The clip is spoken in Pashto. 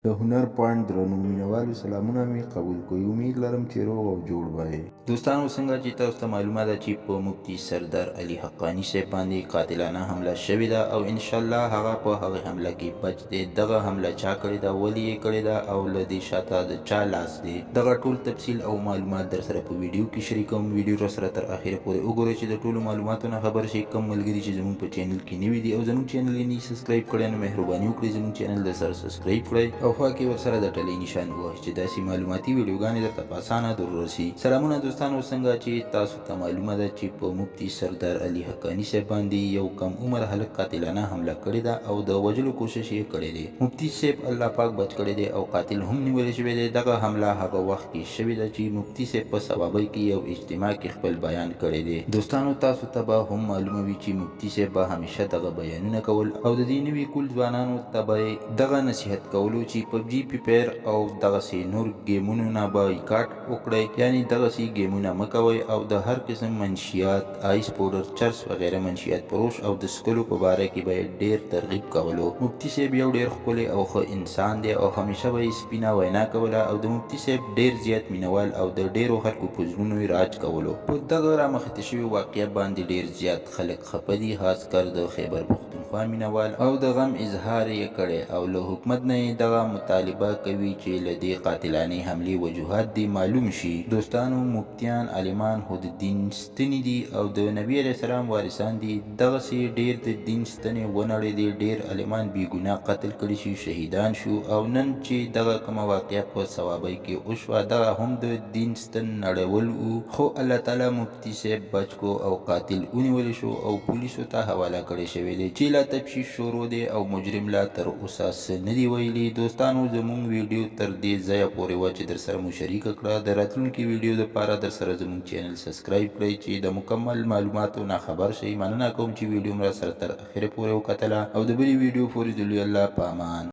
د هنر پوینټ درنو مینوالو سلامونه مې قبول کوئ. امید لرم چې روغ او جوړ به دوستانو څنګه چې تاسو ته معلومه ده چې په مفتي سردار علي حقانی صاحب باندې قاتلانه حمله شوې ده او انشاءالله هغه په هغه حمله کې بچ دی. دغه حمله چا کړې ده، ولې یې کړې ده او له دې شاته د چا لاس دی، دغه ټول تفصیل او معلومات در سره په ویډیو کې شریکوم. ویډیو را سره تر اخره پورې وګورئ چې د ټولو معلوماتو نه خبر شئ. کم ملګري چې زموږ په چینل کې نوي دي او زموږ چینل یې نه سبسکرایب کړی نو مهرباني وکړئ زموږ چینل د سره سبسکرایب کړئ او خوا کې ورسره د ټلې نشان ووهئ چې داسې معلوماتي ویډیوګانې درته په اسانه دررسي. سلامونه دوستانو، څنګه چې تاسو ته معلومه ده چې په مفتي سردار علي حقانی صاحب باندې یو کم عمر هلک قاتلانه حمله کړې ده او د وژلو کوشش یې کړی دی. مفتي صاحب الله پاک بچ کړی دی او قاتل هم نیول شوی دی. دغه حمله هغه وخت کې شوې ده چې مفتي صاحب په ثوابۍ کې یو اجتماع کې خپل بیان کړی دی. دوستانو تاسو ته به هم معلومه وي چې مفتي صاحب به همیشه دغه بیانونه کول او د دې نوي کول ځوانانو ته به دغه نصیحت کولو چې پبجي، فری فایر او دغسې نور ګیمونو نه بایکاټ وکړئ، یعنی دغسې ګیمونه مه کوئ او د هر قسم منشیات، آیس پاوډر، چرس وغیره منشیات فروش او د څکلو په باره کې به ډېر ترغیب کولو. مفتي صاحب یو ډېر ښکلی او ښه انسان دی او همیشه به یې سپینه وینا کوله او د مفتي صاحب ډېر زیات مینوال او د ډېرو خلکو په زړونو یې راج کولو. په دغه رامخته شوي واقعه باندې ډېر زیات خلک خفه دي، خاص کر د خیبر پښتونخوا مینوال او د غم اظهار یې کړی او له حکومت نه یې دغه مطالبه کوي چې له دې قاتلانې حملې وجوهات دې معلوم شي. دوستانو مفتیان، عالمان خو د دین ستنې دي او د نبي علیه السلام وارثان دي. دغسې ډېر د دین ستنې ونړېدې، ډېر عالمان بې ګناه قتل کړي شي، شهیدان شو او نن چې دغه کومه واقعه په ثوابۍ کې وشوه دغه هم د دین ستن نړول و، خو الله تعالی مفتي صاحب بچ کو او قاتل ونیول شو او پولیسو ته حواله کړی شوی دی چې لا تفتیش شروع دی او مجرم لا تر اوسه څه نه دي ویلي. دوستانو زموږ ویډیو تر دې ځایه پورې وه چې در سره مو شریکه کړه. د راتلونکي ویډیو دپاره در سره زموږ چینل سبسکرایب کړئ چې د مکمل معلوماتو نه خبر شئ. مننه کوم چې ویډیو م را سره تر اخره پورې وکتله او د بلې ویډیو پورې د لوی الله په امان.